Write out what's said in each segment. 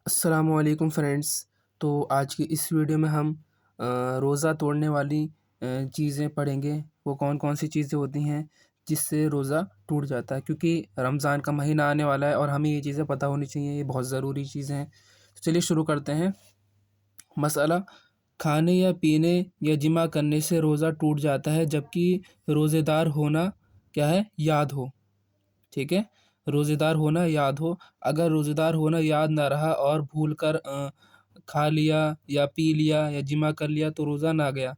السلام علیکم فرینڈس۔ تو آج کی اس ویڈیو میں ہم روزہ توڑنے والی چیزیں پڑھیں گے۔ وہ کون کون سی چیزیں ہوتی ہیں جس سے روزہ ٹوٹ جاتا ہے، کیونکہ رمضان کا مہینہ آنے والا ہے اور ہمیں یہ چیزیں پتہ ہونی چاہیے، یہ بہت ضروری چیزیں ہیں۔ تو چلیے شروع کرتے ہیں۔ مسئلہ: کھانے یا پینے یا جمع کرنے سے روزہ ٹوٹ جاتا ہے جبکہ روزے دار ہونا کیا ہے، یاد ہو۔ ٹھیک ہے، روزے دار ہونا یاد ہو۔ اگر روزے دار ہونا یاد نہ رہا اور بھول کر کھا لیا یا پی لیا یا جمع کر لیا تو روزہ نہ گیا۔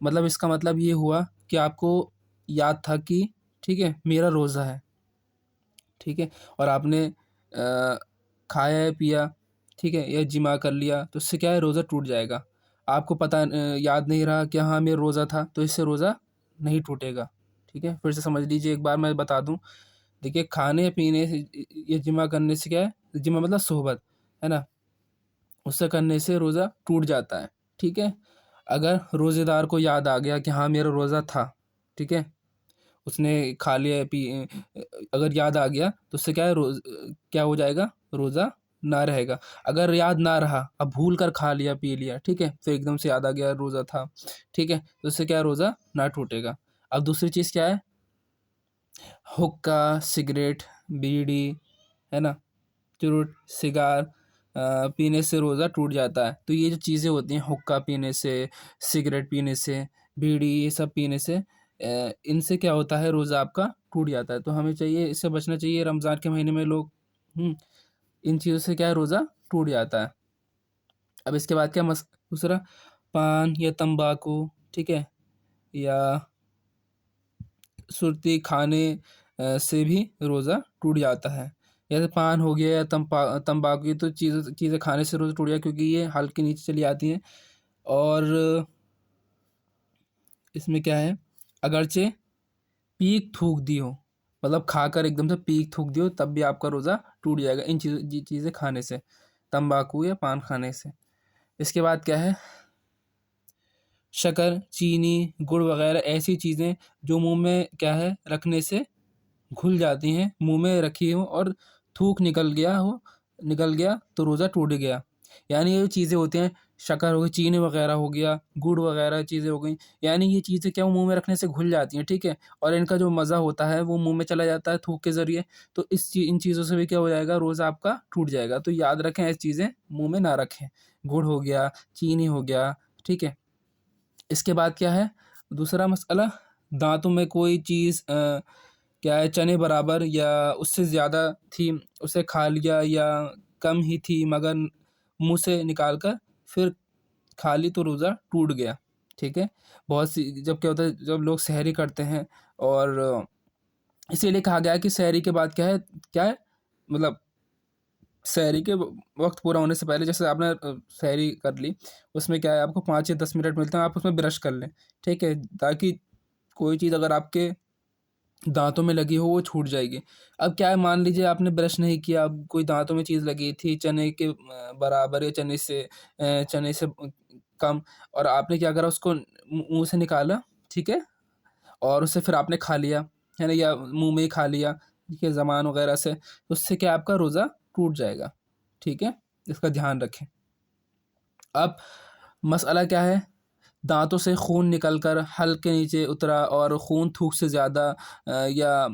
مطلب اس کا مطلب یہ ہوا کہ آپ کو یاد تھا کہ ٹھیک ہے میرا روزہ ہے، ٹھیک ہے، اور آپ نے کھایا ہے، پیا، ٹھیک ہے، یا جمع کر لیا تو اس سے کیا ہے، روزہ ٹوٹ جائے گا۔ آپ کو پتہ یاد نہیں رہا کہ ہاں میرا روزہ تھا تو اس سے روزہ نہیں ٹوٹے گا۔ ٹھیک ہے، پھر سے سمجھ لیجیے، ایک بار میں بتا دوں۔ دیکھیے، کھانے پینے سے یا جمع کرنے سے کیا ہے، جمع مطلب صحبت ہے نا، اس سے کرنے سے روزہ ٹوٹ جاتا ہے۔ ٹھیک ہے، اگر روزے دار کو یاد آ گیا کہ ہاں میرا روزہ تھا، ٹھیک ہے، اس نے کھا لیا اگر یاد آ گیا تو اس سے کیا ہے، کیا ہو جائے گا، روزہ نہ رہے گا۔ اگر یاد نہ رہا، اب بھول کر کھا لیا پی لیا، ٹھیک ہے، پھر ایک دم سے یاد آ گیا روزہ تھا، ٹھیک ہے، تو اس سے کیا ہے، روزہ نہ ٹوٹے گا۔ اب دوسری چیز کیا ہے، حقہ، سگریٹ، بیڑی، ہے نا، چرٹ، سگار پینے سے روزہ ٹوٹ جاتا ہے۔ تو یہ جو چیزیں ہوتی ہیں، حقہ پینے سے، سگریٹ پینے سے، بیڑی، یہ سب پینے سے، ان سے کیا ہوتا ہے، روزہ آپ کا ٹوٹ جاتا ہے۔ تو ہمیں چاہیے، اس سے بچنا چاہیے۔ رمضان کے مہینے میں لوگ ان چیزوں سے کیا ہے، روزہ ٹوٹ جاتا ہے۔ اب اس کے بعد کیا دوسرا، پان یا تمباکو، ٹھیک ہے، یا سرتی کھانے سے بھی روزہ ٹوٹ جاتا ہے۔ جیسے پان ہو گیا یا تمباکو، یہ تو چیزیں کھانے سے روزہ ٹوٹ جائے کیونکہ یہ حلق کے نیچے چلی آتی ہیں، اور اس میں کیا ہے، اگرچہ پیک تھوک دی ہو، مطلب کھا کر ایک دم سے پیک تھوک دی ہو تب بھی آپ کا روزہ ٹوٹ جائے گا ان چیزیں کھانے سے، تمباکو یا پان کھانے سے۔ اس کے بعد کیا ہے، شکر، چینی، گڑ وغیرہ ایسی چیزیں جو منہ میں کیا ہے، رکھنے سے گھل جاتی ہیں، منہ میں رکھی ہوں اور تھوک نکل گیا تو روزہ ٹوٹ گیا۔ یعنی یہ چیزیں ہوتی ہیں، شکر ہو گئی، چینی وغیرہ ہو گیا، گڑ وغیرہ چیزیں ہو گئیں، یعنی یہ چیزیں کیا، منہ میں رکھنے سے گھل جاتی ہیں، ٹھیک ہے، اور ان کا جو مزہ ہوتا ہے وہ منہ میں چلا جاتا ہے تھوک کے ذریعے، تو ان چیزوں سے بھی کیا ہو جائے گا، روزہ آپ کا ٹوٹ جائے گا۔ تو یاد رکھیں، ایسی چیزیں منہ میں نہ رکھیں، گڑ ہو گیا، چینی ہو گیا، ٹھیک ہے۔ اس کے بعد کیا ہے، دوسرا مسئلہ، دانتوں میں کوئی چیز کیا ہے، چنے برابر یا اس سے زیادہ تھی، اسے کھا لیا، یا کم ہی تھی مگر منہ سے نکال کر پھر کھا لی تو روزہ ٹوٹ گیا۔ ٹھیک ہے، بہت سی جب کیا ہوتا ہے، جب لوگ سحری کرتے ہیں، اور اسی لیے کہا گیا ہے کہ سحری کے بعد کیا ہے مطلب سحری کے وقت پورا ہونے سے پہلے، جیسے آپ نے سحری کر لی، اس میں کیا ہے، آپ کو 5 یا 10 منٹ ملتے ہیں، آپ اس میں برش کر لیں، ٹھیک ہے، تاکہ کوئی چیز اگر آپ کے دانتوں میں لگی ہو وہ چھوٹ جائے گی۔ اب کیا ہے، مان لیجیے آپ نے برش نہیں کیا، اب کوئی دانتوں میں چیز لگی تھی چنے کے برابر یا چنے سے کم، اور آپ نے کیا کرا، اس کو منہ سے نکالا، ٹھیک ہے، اور اسے پھر آپ نے کھا لیا، ہے نا، یا منہ میں ہی کھا لیا، ٹھیک ہے، زبان وغیرہ سے، اس سے کیا آپ کا روزہ ٹوٹ جائے گا۔ ٹھیک ہے، اس کا دھیان رکھیں۔ اب مسئلہ کیا ہے، دانتوں سے خون نکل کر حلق کے نیچے اترا اور خون تھوک سے زیادہ یا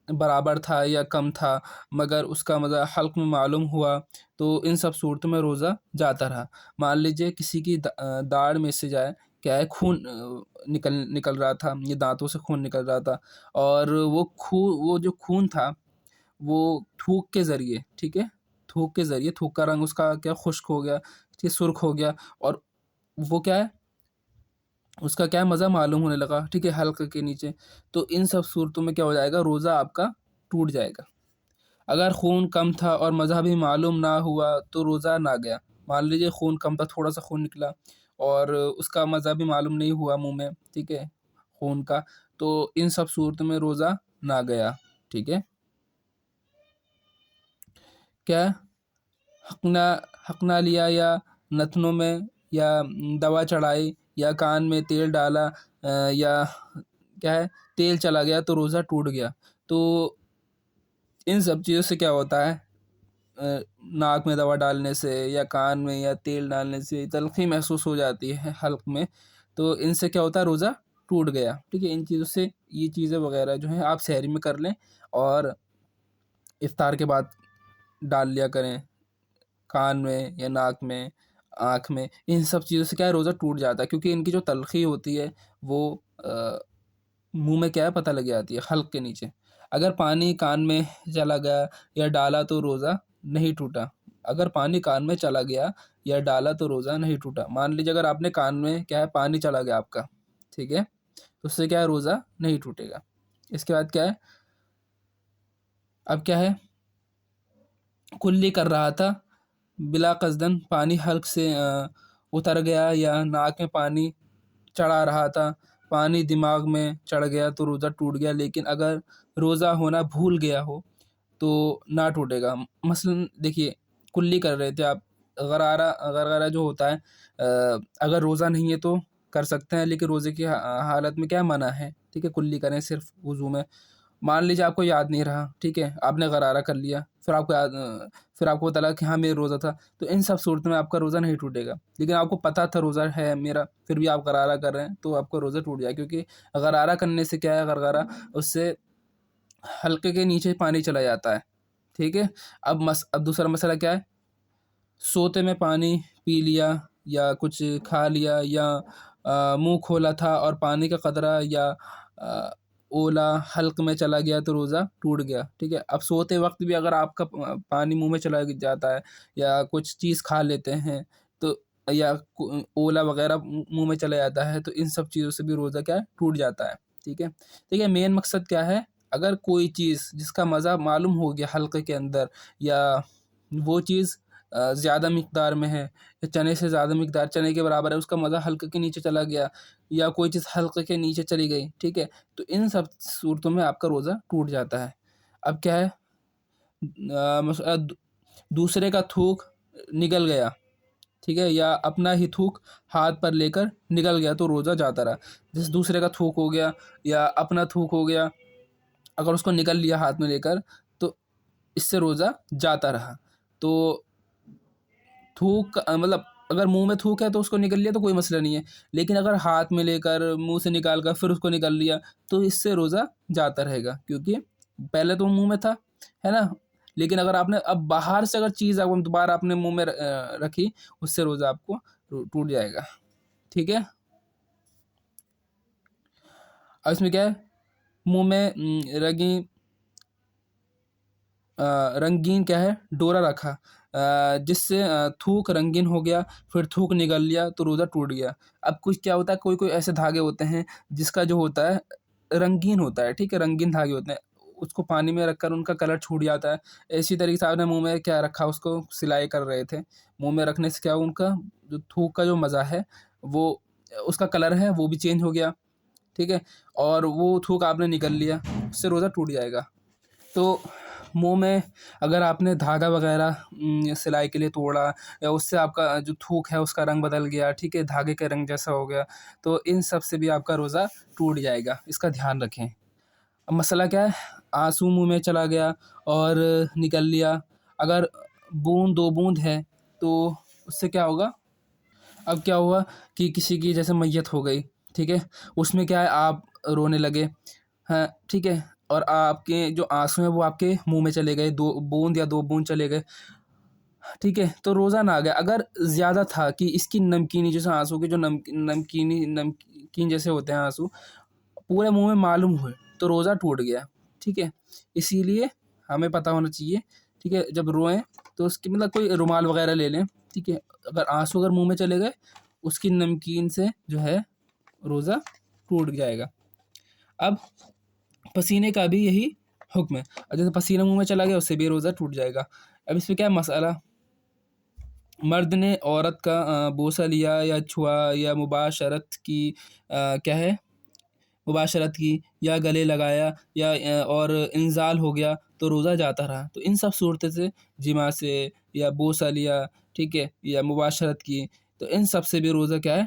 برابر تھا یا کم تھا مگر اس کا مزہ حلق میں معلوم ہوا تو ان سب صورتوں میں روزہ جاتا رہا۔ مان لیجیے کسی کی داڑھ میں سے جائے کیا ہے، خون نکل رہا تھا، یہ دانتوں سے خون نکل رہا تھا، اور وہ جو خون تھا وہ تھوک کے ذریعے، ٹھیک ہے، تھوک کے ذریعے، تھوک کا رنگ اس کا کیا، خشک ہو گیا، سرخ ہو گیا، اور وہ کیا ہے، اس کا کیا مزہ معلوم ہونے لگا، ٹھیک ہے، حلق کے نیچے، تو ان سب صورتوں میں کیا ہو جائے گا، روزہ آپ کا ٹوٹ جائے گا۔ اگر خون کم تھا اور مزہ بھی معلوم نہ ہوا تو روزہ نہ گیا۔ مان لیجیے خون کم تھا، تھوڑا سا خون نکلا اور اس کا مزہ بھی معلوم نہیں ہوا منہ میں، ٹھیک ہے، خون کا، تو ان سب صورتوں میں روزہ نہ گیا۔ ٹھیک ہے، کیا حق نہ لیا یا نتنوں میں یا دوا چڑھائی یا کان میں تیل ڈالا یا کیا ہے، تیل چلا گیا تو روزہ ٹوٹ گیا۔ تو ان سب چیزوں سے کیا ہوتا ہے، ناک میں دوا ڈالنے سے یا کان میں یا تیل ڈالنے سے تلخی محسوس ہو جاتی ہے حلق میں، تو ان سے کیا ہوتا ہے روزہ ٹوٹ گیا، ٹھیک ہے۔ ان چیزوں سے یہ چیزیں وغیرہ جو ہیں آپ سحری میں کر لیں اور افطار کے بعد ڈال لیا کریں کان میں یا ناک میں، آنکھ میں۔ ان سب چیزوں سے کیا ہے روزہ ٹوٹ جاتا ہے، کیونکہ ان کی جو تلخی ہوتی ہے وہ منہ میں کیا ہے پتہ لگ جاتی ہے حلق کے نیچے۔ اگر پانی کان میں چلا گیا یا ڈالا تو روزہ نہیں ٹوٹا۔ اگر پانی کان میں چلا گیا یا ڈالا تو روزہ نہیں ٹوٹا۔ مان لیجیے اگر آپ نے کان میں کیا ہے پانی چلا گیا آپ کا، ٹھیک ہے، تو اس سے کیا ہے روزہ نہیں ٹوٹے گا۔ اس کے بعد کیا ہے، اب کیا ہے، کلی کر رہا تھا بلا قصدن، پانی حلق سے اتر گیا یا ناک میں پانی چڑھا رہا تھا، پانی دماغ میں چڑھ گیا تو روزہ ٹوٹ گیا، لیکن اگر روزہ ہونا بھول گیا ہو تو نہ ٹوٹے گا۔ مثلاً دیکھیے کلی کر رہے تھے آپ، غرارہ جو ہوتا ہے اگر روزہ نہیں ہے تو کر سکتے ہیں، لیکن روزے کی حالت میں کیا منع ہے، ٹھیک ہے، کلی کریں صرف وضو میں۔ مان لیجیے آپ کو یاد نہیں رہا، ٹھیک ہے، آپ نے غرارہ کر لیا، پھر آپ کو پتہ لگا کہ ہاں میرا روزہ تھا، تو ان سب صورت میں آپ کا روزہ نہیں ٹوٹے گا۔ لیکن آپ کو پتہ تھا روزہ ہے میرا، پھر بھی آپ غرارہ کر رہے ہیں تو آپ کا روزہ ٹوٹ جائے، کیونکہ غرارہ کرنے سے کیا ہے، غرارہ اس سے حلقے کے نیچے پانی چلا جاتا ہے، ٹھیک ہے۔ اب دوسرا مسئلہ کیا ہے، سوتے میں پانی پی لیا یا کچھ کھا لیا یا منہ کھولا تھا اور پانی کا قطرہ یا اولا حلق میں چلا گیا تو روزہ ٹوٹ گیا، ٹھیک ہے۔ اب سوتے وقت بھی اگر آپ کا پانی منہ میں چلا جاتا ہے یا کچھ چیز کھا لیتے ہیں تو یا اولا وغیرہ منہ میں چلا جاتا ہے تو ان سب چیزوں سے بھی روزہ کیا ہے ٹوٹ جاتا ہے، ٹھیک ہے۔ دیکھیے مین مقصد کیا ہے، اگر کوئی چیز جس کا مزہ معلوم ہو گیا حلقے کے اندر، یا وہ چیز زیادہ مقدار میں ہے، چنے سے زیادہ مقدار، چنے کے برابر ہے، اس کا مزہ حلقے کے نیچے چلا گیا یا کوئی چیز حلقے کے نیچے چلی گئی، ٹھیک ہے، تو ان سب صورتوں میں آپ کا روزہ ٹوٹ جاتا ہے۔ اب کیا ہے، دوسرے کا تھوک نگل گیا، ٹھیک ہے، یا اپنا ہی تھوک ہاتھ پر لے کر نگل گیا تو روزہ جاتا رہا۔ جیسے دوسرے کا تھوک ہو گیا یا اپنا تھوک ہو گیا، اگر اس کو نگل لیا ہاتھ میں لے کر تو اس سے روزہ جاتا رہا۔ تو تھوک مطلب اگر منہ میں تھوک ہے تو اس کو نگل لیا تو کوئی مسئلہ نہیں ہے، لیکن اگر ہاتھ میں لے کر منہ سے نکال کر پھر اس کو نگل لیا تو اس سے روزہ جاتا رہے گا، کیونکہ پہلے تو منہ میں تھا، ہے نا، لیکن اگر آپ نے اب باہر سے اگر چیز دوبارہ اپنے منہ میں رکھی اس سے روزہ آپ کو ٹوٹ جائے گا، ٹھیک ہے۔ اب اس میں کیا ہے، منہ میں رنگین کیا ہے ڈورا رکھا جس سے تھوک رنگین ہو گیا، پھر تھوک نگل لیا تو روزہ ٹوٹ گیا۔ اب کچھ کیا ہوتا ہے، کوئی ایسے دھاگے ہوتے ہیں جس کا جو ہوتا ہے رنگین ہوتا ہے، ٹھیک ہے، رنگین دھاگے ہوتے ہیں، اس کو پانی میں رکھ کر ان کا کلر چھوٹ جاتا ہے۔ اسی طریقے سے آپ نے منہ میں کیا رکھا، اس کو سلائی کر رہے تھے، منہ میں رکھنے سے کیا ان کا جو تھوک کا جو مزہ ہے وہ اس کا کلر ہے وہ بھی چینج ہو گیا، ٹھیک ہے، اور وہ تھوک آپ نے نگل لیا، اس سے روزہ ٹوٹ جائے گا۔ تو منہ میں اگر آپ نے دھاگا وغیرہ سلائی کے لیے توڑا یا اس سے آپ کا جو تھوک ہے اس کا رنگ بدل گیا، ٹھیک ہے، دھاگے کے رنگ جیسا ہو گیا، تو ان سب سے بھی آپ کا روزہ ٹوٹ جائے گا، اس کا دھیان رکھیں۔ اب مسئلہ کیا ہے، آنسو منہ میں چلا گیا اور نکل لیا، اگر بوند 2 بوند ہے تو اس سے کیا ہوگا، اب کیا ہوا کہ کسی کی جیسے میت ہو گئی، ٹھیک ہے، اس میں کیا ہے آپ رونے لگے، ہاں ٹھیک ہے، اور آپ کے جو آنسو ہیں وہ آپ کے منہ میں چلے گئے، 2 بوند یا 2 بوند چلے گئے، ٹھیک ہے، تو روزہ نہ آ گیا۔ اگر زیادہ تھا کہ اس کی نمکینی جیسے آنسو کے جو نمکین جیسے ہوتے ہیں آنسو پورے منہ میں معلوم ہوئے تو روزہ ٹوٹ گیا، ٹھیک ہے۔ اسی لیے ہمیں پتہ ہونا چاہیے، ٹھیک ہے، جب روئیں تو اس کی مطلب کوئی رومال وغیرہ لے لیں، ٹھیک ہے، اگر آنسو اگر منہ میں چلے گئے اس کی نمکین سے جو ہے روزہ ٹوٹ جائے گا۔ اب پسینے کا بھی یہی حکم ہے، اور جیسے پسینہ منہ میں چلا گیا اس سے بھی روزہ ٹوٹ جائے گا۔ اب اس میں کیا مسئلہ، مرد نے عورت کا بوسہ لیا یا چھوا یا مباشرت کی کیا ہے مباشرت کی یا گلے لگایا یا اور انزال ہو گیا تو روزہ جاتا رہا۔ تو ان سب صورتوں سے جماع سے یا بوسہ لیا، ٹھیک ہے، یا مباشرت کی، تو ان سب سے بھی روزہ کیا ہے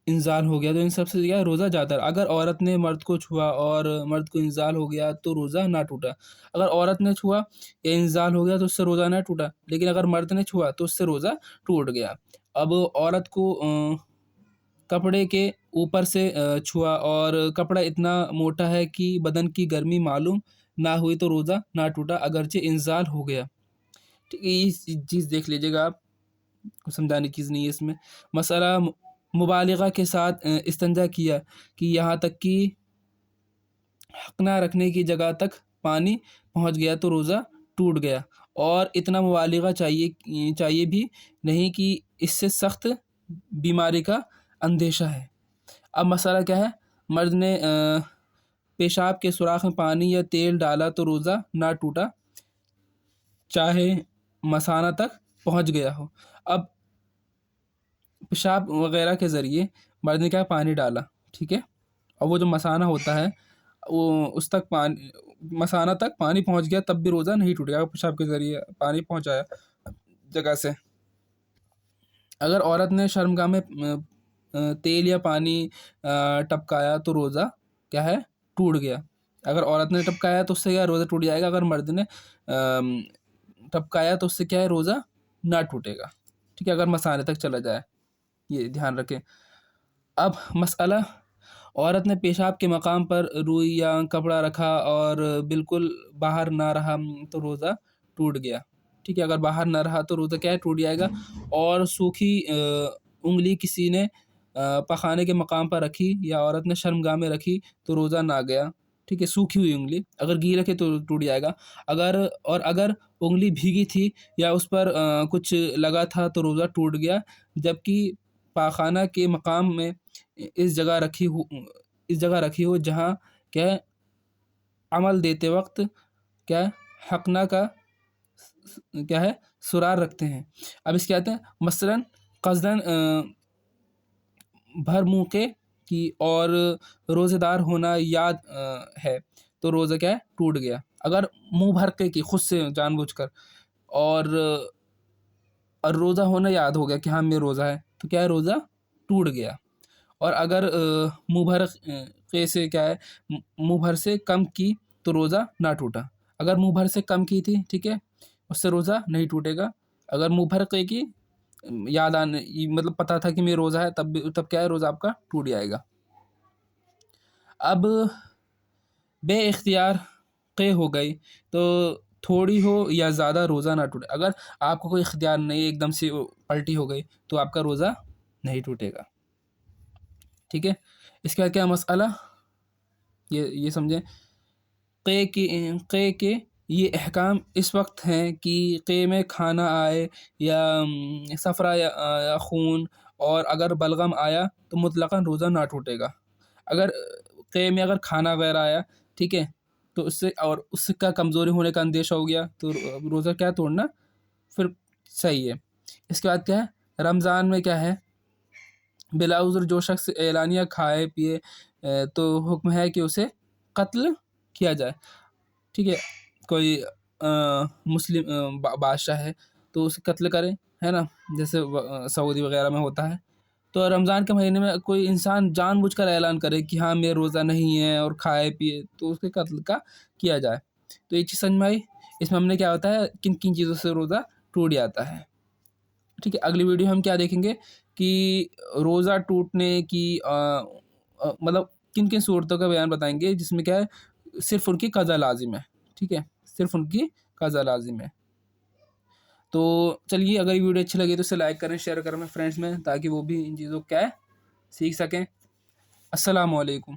انزال ہو گیا تو ان سب سے کیا ہے روزہ جاتا ہے. اگر عورت نے مرد کو چھوا اور مرد کو انزال ہو گیا تو روزہ نہ ٹوٹا. اگر عورت نے چھوا یا انزال ہو گیا تو اس سے روزہ نہ ٹوٹا، لیکن اگر مرد نے چھوا تو اس سے روزہ ٹوٹ گیا. اب عورت کو کپڑے کے اوپر سے چھوا اور کپڑا اتنا موٹا ہے کہ بدن کی گرمی معلوم نہ ہوئی تو روزہ نہ ٹوٹا اگرچہ انزال ہو گیا. ٹھیک ہے، یہ چیز دیکھ لیجیے گا آپ، کو سمجھانے کی چیز نہیں ہے اس میں. مسئلہ مبالغہ کے ساتھ استنجا کیا کہ یہاں تک کہ حق نہ رکھنے کی جگہ تک پانی پہنچ گیا تو روزہ ٹوٹ گیا. اور اتنا مبالغہ چاہیے بھی نہیں کہ اس سے سخت بیماری کا اندیشہ ہے. اب مسئلہ کیا ہے، مرد نے پیشاب کے سوراخ میں پانی یا تیل ڈالا تو روزہ نہ ٹوٹا چاہے مثانہ تک پہنچ گیا ہو. اب پیشاب وغیرہ کے ذریعے مرد نے کیا پانی ڈالا، ٹھیک ہے، اور وہ جو مثانہ ہوتا ہے وہ اس تک مثانہ تک پانی پہنچ گیا تب بھی روزہ نہیں ٹوٹے گا. پیشاب کے ذریعے پانی پہنچایا جگہ سے. اگر عورت نے شرمگاہ میں تیل یا پانی ٹپکایا تو روزہ کیا ہے ٹوٹ گیا. اگر عورت نے ٹپکایا تو اس سے کیا روزہ ٹوٹ جائے گا. اگر مرد نے ٹپکایا تو اس سے کیا ہے روزہ نہ ٹوٹے گا. ٹھیک ہے، اگر مثانے تک چلا جائے، یہ دھیان رکھیں. اب مسئلہ، عورت نے پیشاب کے مقام پر روئی یا کپڑا رکھا اور بالکل باہر نہ رہا تو روزہ ٹوٹ گیا. ٹھیک ہے، اگر باہر نہ رہا تو روزہ کیا ہے ٹوٹ جائے گا. اور سوکھی انگلی کسی نے پخانے کے مقام پر رکھی یا عورت نے شرمگاہ میں رکھی تو روزہ نہ گیا. ٹھیک ہے، سوکھی ہوئی انگلی اگر گھی رکھے تو ٹوٹ جائے گا. اگر انگلی بھیگی تھی یا اس پر کچھ لگا تھا تو روزہ ٹوٹ گیا. جبکہ پاخانہ کے مقام میں اس جگہ رکھی ہو جہاں کیا ہے عمل دیتے وقت کیا ہے حقنہ کا کیا ہے سرار رکھتے ہیں. اب اس کیا کہتے ہیں، مثلاً قصداً بھر موقع کی اور روزے دار ہونا یاد ہے تو روزہ کیا ہے ٹوٹ گیا. اگر منہ بھرکے کی خود سے جان بوجھ کر اور روزہ ہونا یاد ہو گیا کہ ہاں میں روزہ ہے تو کیا ہے روزہ ٹوٹ گیا. اور اگر منہ بھر سے کیا ہے منہ بھر سے کم کی تو روزہ نہ ٹوٹا. اگر منہ بھر سے کم کی تھی، ٹھیک ہے، اس سے روزہ نہیں ٹوٹے گا. اگر منہ بھر کی یاد آنے مطلب پتہ تھا کہ میں روزہ ہے تب کیا ہے روزہ آپ کا ٹوٹ جائے گا. اب بے اختیار قے ہو گئی تو تھوڑی ہو یا زیادہ روزہ نہ ٹوٹے. اگر آپ کو کوئی اختیار نہیں، ایک دم سے پلٹی ہو گئی تو آپ کا روزہ نہیں ٹوٹے گا. ٹھیک ہے، اس کا کیا مسئلہ یہ سمجھیں. قے کے یہ احکام اس وقت ہیں کہ قے میں کھانا آئے یا صفرا یا خون، اور اگر بلغم آیا تو مطلقاً روزہ نہ ٹوٹے گا. اگر قے میں اگر کھانا وغیرہ آیا، ٹھیک ہے، تو اس کا کمزوری ہونے کا اندیشہ ہو گیا تو روزہ کیا توڑنا پھر صحیح ہے. اس کے بعد کیا ہے، رمضان میں کیا ہے بلا عذر جو شخص اعلانیہ کھائے پیے تو حکم ہے کہ اسے قتل کیا جائے. ٹھیک ہے، کوئی مسلم بادشاہ ہے تو اسے قتل کرے، ہے نا، جیسے سعودی وغیرہ میں ہوتا ہے. تو رمضان کے مہینے میں کوئی انسان جان بوجھ کر اعلان کرے کہ ہاں میں روزہ نہیں ہے اور کھائے پیے تو اس کے قتل کا کیا جائے. تو یہ چیز سمجھ میں آئی. اس میں ہم نے کیا ہوتا ہے کن کن چیزوں سے روزہ ٹوٹ جاتا ہے. ٹھیک ہے، اگلی ویڈیو ہم کیا دیکھیں گے کہ روزہ ٹوٹنے کی مطلب کن کن صورتوں کا بیان بتائیں گے جس میں کیا ہے صرف ان کی قضا لازم ہے. ٹھیک ہے، صرف ان کی قضا لازم ہے. تو چلیے، اگر یہ ویڈیو اچھی لگی تو اسے لائک کریں، شیئر کریں فرینڈس میں، تاکہ وہ بھی ان چیزوں کو کیا ہے سیکھ سکیں. السلام علیکم.